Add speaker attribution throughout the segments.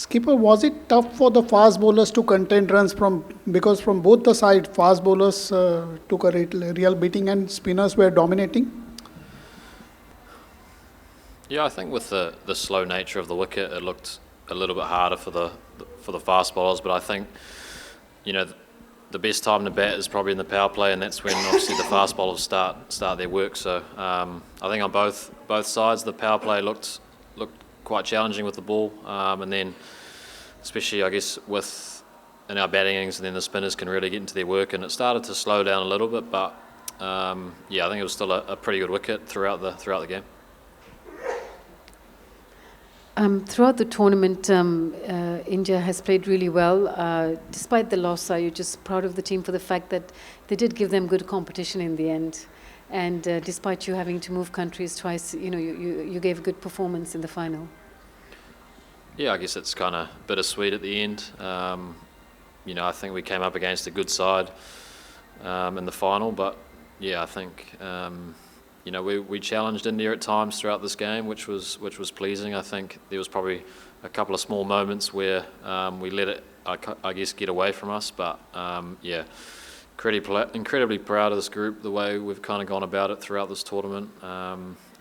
Speaker 1: Skipper, was it tough for the fast bowlers to contain runs because from both the side, fast bowlers took a real beating and spinners were dominating?
Speaker 2: Yeah, I think with the slow nature of the wicket, it looked a little bit harder for the fast bowlers. But I think, you know, the best time to bat is probably in the power play, and that's when obviously the fast bowlers start their work. So I think on both sides, the power play looked quite challenging with the ball, and then especially I guess in our batting innings, and then the spinners can really get into their work, and it started to slow down a little bit. But yeah, I think it was still a pretty good wicket throughout the game.
Speaker 3: Throughout the tournament, India has played really well. Despite the loss, are you just proud of the team for the fact that they did give them good competition in the end? And despite you having to move countries twice, you gave a good performance in the final.
Speaker 2: Yeah, I guess it's kind of bittersweet at the end. I think we came up against a good side in the final, but yeah, I think we challenged India at times throughout this game, which was pleasing. I think there was probably a couple of small moments where we let it, I guess, get away from us. But yeah, incredibly proud of this group, the way we've kind of gone about it throughout this tournament.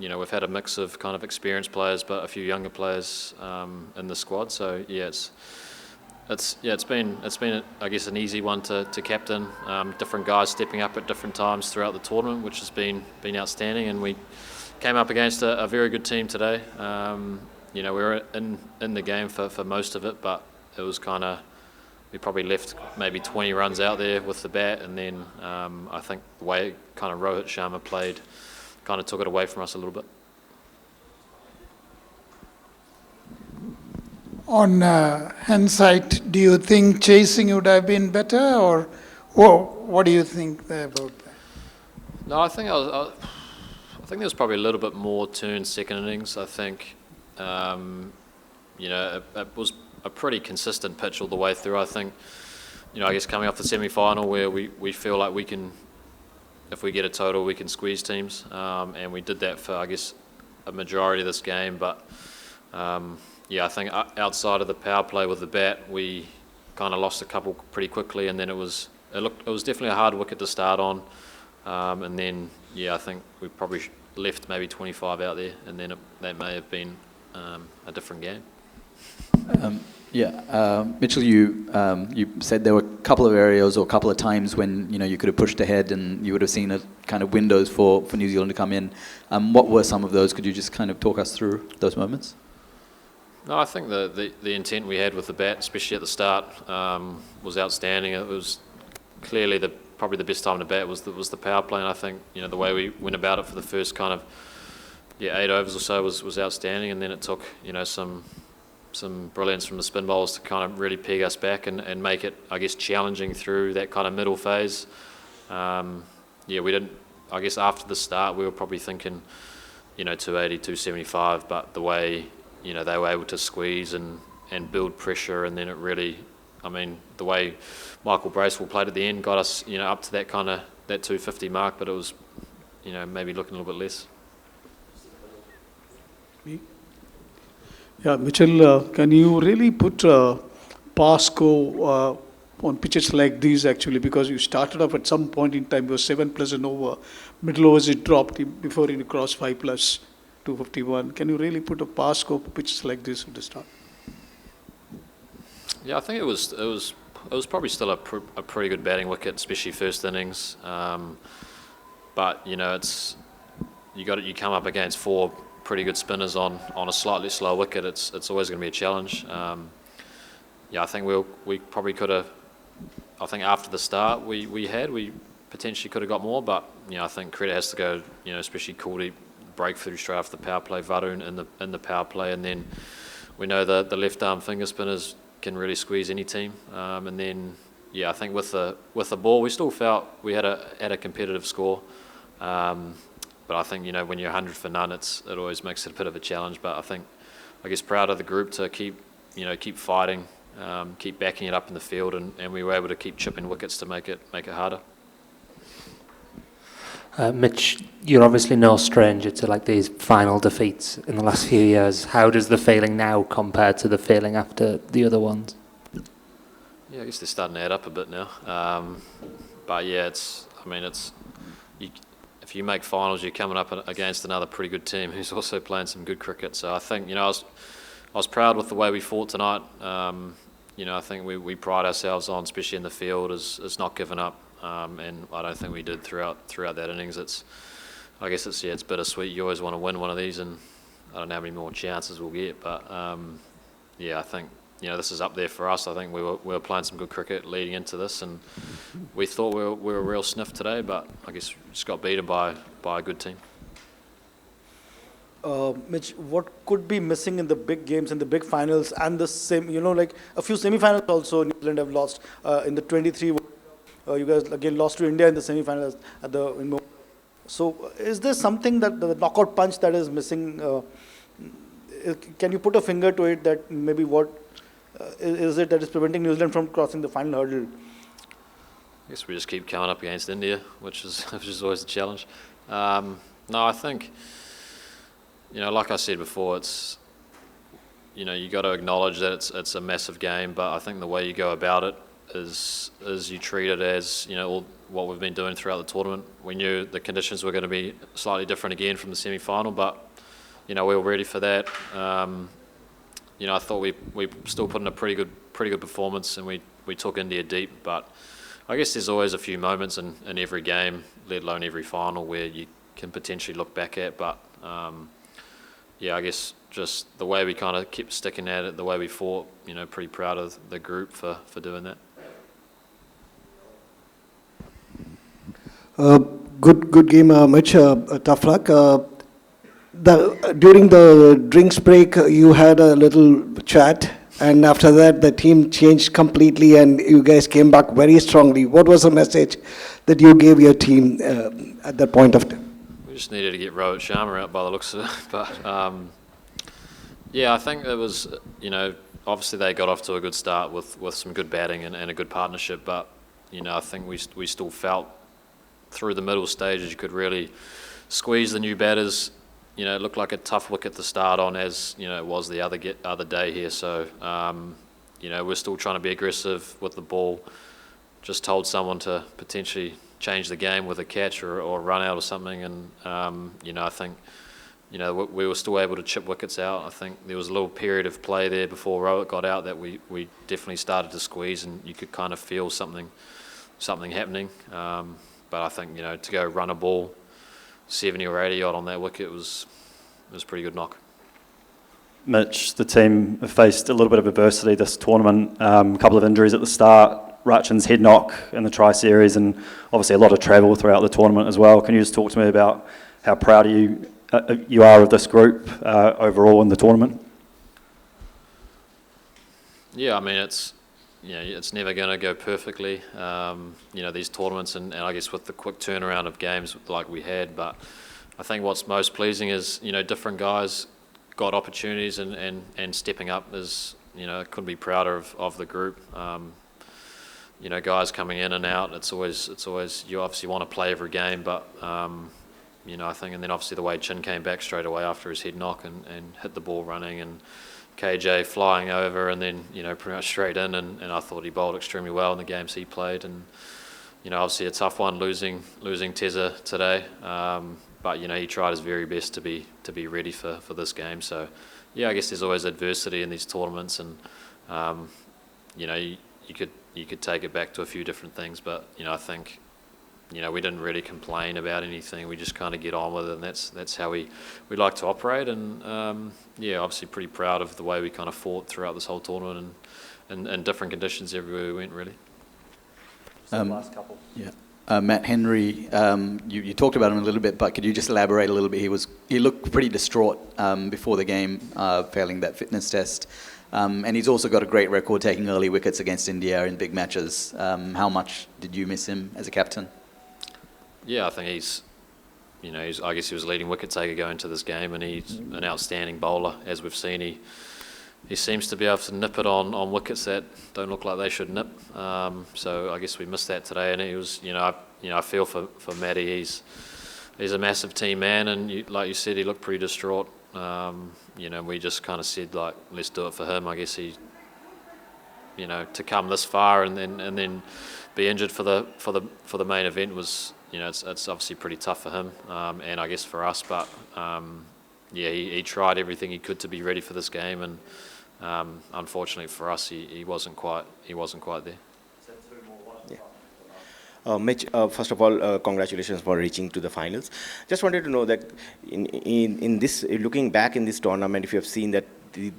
Speaker 2: We've had a mix of kind of experienced players, but a few younger players in the squad. So yeah, it's been I guess an easy one to captain. Different guys stepping up at different times throughout the tournament, which has been outstanding. And we came up against a very good team today. We were in the game for most of it, but it was kind of, we probably left maybe 20 runs out there with the bat, and then I think the way kind of Rohit Sharma played kind of took it away from us a little bit.
Speaker 1: On hindsight, do you think chasing would have been better, or what do you think about that?
Speaker 2: No, I think I think there was probably a little bit more turn second innings. I think it was a pretty consistent pitch all the way through. I think I guess coming off the semi-final where we feel like we can, if we get a total, we can squeeze teams, and we did that for I guess a majority of this game, but. Yeah, I think outside of the power play with the bat, we kind of lost a couple pretty quickly, and then it was definitely a hard wicket to start on, and then yeah, I think we probably left maybe 25 out there, and then that may have been a different game.
Speaker 4: Mitchell, you said there were a couple of areas or a couple of times when you could have pushed ahead and you would have seen a kind of windows for New Zealand to come in. What were some of those? Could you just kind of talk us through those moments?
Speaker 2: No, I think the intent we had with the bat, especially at the start, was outstanding. It was clearly probably the best time to bat was the power play, and I think the way we went about it for the first kind of 8 overs or so was outstanding, and then it took some brilliance from the spin bowlers to kind of really peg us back and make it, I guess, challenging through that kind of middle phase. We didn't. I guess after the start we were probably thinking 280, 275, but the way they were able to squeeze and build pressure, and then it really, the way Michael Bracewell played at the end got us, up to that kind of that 250 mark, but it was, maybe looking a little bit less.
Speaker 5: Yeah, Mitchell, can you really put Pasco on pitches like these actually, because you started off at some point in time, it was 7+ and over, middle overs it dropped before you crossed 5+. 251. Can you really put a Pasco pitches like this at the start? Yeah,
Speaker 2: I think it was probably still a pretty good batting wicket, especially first innings. But it's you come up against 4 pretty good spinners on a slightly slow wicket. It's always going to be a challenge. I think we probably could have. I think after the start we potentially could have got more, but I think credit has to go. Especially Kuldeep. Breakthrough straight off the power play, Varun in the power play, and then we know the left arm finger spinners can really squeeze any team. And then I think with the ball we still felt we had a competitive score, but I think when you're 100 for none, it always makes it a bit of a challenge. But I guess proud of the group to keep fighting, keep backing it up in the field, and we were able to keep chipping wickets to make it harder.
Speaker 6: Mitch, you're obviously no stranger to like these final defeats in the last few years. How does the feeling now compare to the feeling after the other ones?
Speaker 2: Yeah, I guess they're starting to add up a bit now. But yeah, you, if you make finals, you're coming up against another pretty good team who's also playing some good cricket. So I think, I was proud with the way we fought tonight. I think we pride ourselves on, especially in the field, is not giving up. And I don't think we did throughout that innings. I guess it's bittersweet. You always want to win one of these, and I don't know how many more chances we'll get. But I think this is up there for us. I think we were playing some good cricket leading into this, and we thought we were a real sniff today. But I guess we just got beaten by a good team.
Speaker 7: Mitch, what could be missing in the big games, in the big finals, and the same, like a few semi-finals also New Zealand have lost in the 23. You guys again lost to India in the semi-finals So is there something that the knockout punch that is missing? Can you put a finger to it that maybe what is it that is preventing New Zealand from crossing the final hurdle?
Speaker 2: I guess we just keep coming up against India, which is always a challenge. No, I think, like I said before, it's, you got to acknowledge that it's a massive game, but I think the way you go about it is you treat it as, all what we've been doing throughout the tournament. We knew the conditions were going to be slightly different again from the semi-final, but, we were ready for that. I thought we still put in a pretty good performance, and we took India deep, but I guess there's always a few moments in every game, let alone every final, where you can potentially look back at, but I guess just the way we kind of kept sticking at it, the way we fought, pretty proud of the group for doing that.
Speaker 8: Good game, Mitch. Tough luck. During the drinks break, you had a little chat, and after that, the team changed completely, and you guys came back very strongly. What was the message that you gave your team at that point of time?
Speaker 2: We just needed to get Rohit Sharma out by the looks of it, but I think it was, obviously they got off to a good start with some good batting and a good partnership, but I think we still felt through the middle stages you could really squeeze the new batters. It looked like a tough wicket to start on, as it was the other day here. So we're still trying to be aggressive with the ball. Just told someone to potentially change the game with a catch or run out or something, and I think we were still able to chip wickets out. I think there was a little period of play there before Rohit got out that we definitely started to squeeze, and you could kind of feel something happening. But I think to go run a ball 70 or 80 odd on that wicket was a pretty good knock.
Speaker 9: Mitch, the team have faced a little bit of adversity this tournament, a couple of injuries at the start, Rachin's head knock in the tri-series, and obviously a lot of travel throughout the tournament as well. Can you just talk to me about how proud you are of this group overall in the tournament?
Speaker 2: Yeah, I mean, it's never going to go perfectly, these tournaments, and I guess with the quick turnaround of games like we had. But I think what's most pleasing is, different guys got opportunities and stepping up is, couldn't be prouder of the group. Guys coming in and out, it's always you obviously want to play every game, but I think, and then obviously the way Chin came back straight away after his head knock and hit the ball running, and KJ flying over, and then pretty much straight in, and I thought he bowled extremely well in the games he played, and obviously a tough one losing Tezza today, but he tried his very best to be ready for this game. So I guess there's always adversity in these tournaments, and you could take it back to a few different things, but I think we didn't really complain about anything. We just kind of get on with it, and that's how we like to operate. And obviously pretty proud of the way we kind of fought throughout this whole tournament, and in different conditions everywhere we went, really.
Speaker 9: Last couple.
Speaker 4: Yeah. Matt Henry, you talked about him a little bit, but could you just elaborate a little bit? He looked pretty distraught before the game, failing that fitness test. And he's also got a great record taking early wickets against India in big matches. How much did you miss him as a captain?
Speaker 2: Yeah, I think I guess he was leading wicket taker going into this game, and he's an outstanding bowler. As we've seen, he seems to be able to nip it on wickets that don't look like they should nip. So I guess we missed that today, and he was, I feel for Matty. he's a massive team man, and like you said, he looked pretty distraught. We just kind of said, like, let's do it for him. I guess he, to come this far and then be injured for the main event was, it's obviously pretty tough for him, and I guess for us. But he tried everything he could to be ready for this game, and unfortunately for us, he wasn't quite there.
Speaker 10: Mitch, first of all, congratulations for reaching to the finals. Just wanted to know that in this, looking back in this tournament, if you have seen that the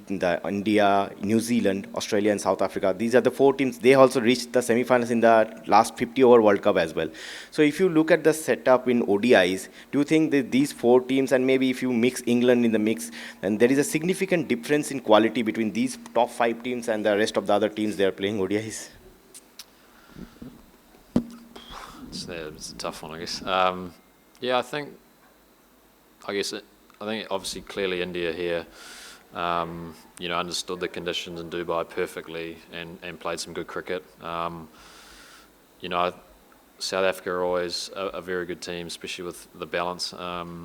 Speaker 10: India, New Zealand, Australia and South Africa, these are the 4 teams, they also reached the semi-finals in the last 50-over World Cup as well. So if you look at the setup in ODIs, do you think that these 4 teams, and maybe if you mix England in the mix, and there is a significant difference in quality between these top 5 teams and the rest of the other teams they are playing ODIs?
Speaker 2: It's a tough one, I guess. I think obviously clearly India here, understood the conditions in Dubai perfectly and played some good cricket. South Africa are always a very good team, especially with the balance. I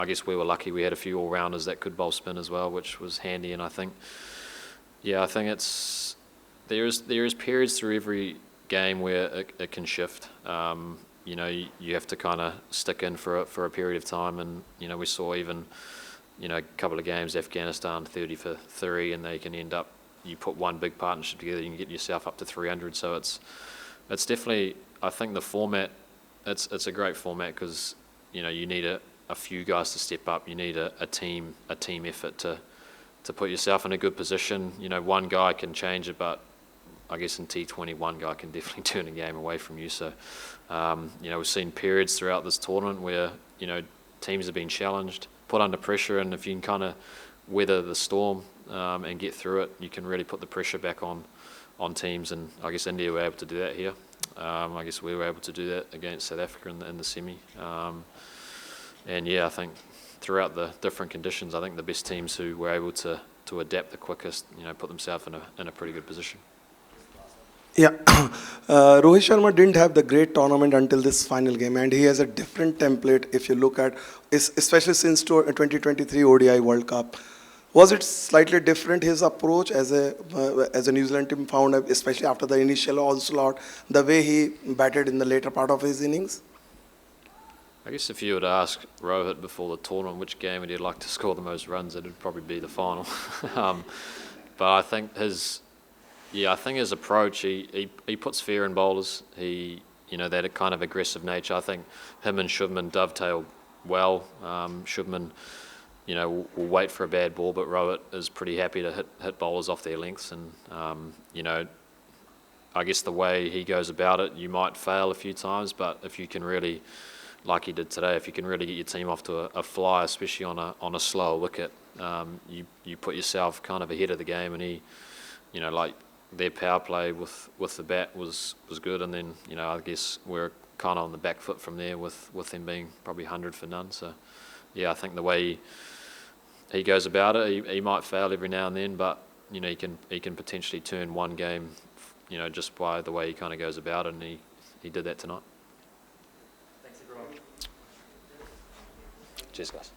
Speaker 2: guess we were lucky. We had a few all-rounders that could bowl spin as well, which was handy. And I think there is periods through every game where it can shift. You have to kind of stick in for a period of time, and we saw even a couple of games, Afghanistan 30 for 3, and they can end up, you put one big partnership together, you can get yourself up to 300. So it's definitely, I think the format, it's a great format because you need a few guys to step up. You need a team effort to put yourself in a good position. One guy can change it, but I guess in T20, one guy can definitely turn a game away from you. So, we've seen periods throughout this tournament where, teams have been challenged, put under pressure, and if you can kind of weather the storm and get through it, you can really put the pressure back on teams. And I guess India were able to do that here. I guess we were able to do that against South Africa in the semi. I think throughout the different conditions, I think the best teams who were able to adapt the quickest, put themselves in a pretty good position.
Speaker 8: Yeah, Rohit Sharma didn't have the great tournament until this final game, and he has a different template if you look at, especially since 2023 ODI World Cup. Was it slightly different, his approach as a New Zealand team found, especially after the initial onslaught, the way he batted in the later part of his innings?
Speaker 2: I guess if you were to ask Rohit before the tournament which game would he like to score the most runs, it would probably be the final. But I think his approach, he puts fear in bowlers. That kind of aggressive nature. I think him and Shubman dovetail well. Shubman, will wait for a bad ball, but Rohit is pretty happy to hit bowlers off their lengths. And, I guess the way he goes about it, you might fail a few times, but if you can really, like he did today, if you can really get your team off to a fly, especially on a slower wicket, you put yourself kind of ahead of the game. And he, their power play with the bat was good, and then I guess we're kind of on the back foot from there with them being probably 100 for none. So I think the way he goes about it, he might fail every now and then, but he can potentially turn one game, just by the way he kind of goes about it, and he did that tonight.
Speaker 10: Cheers, guys.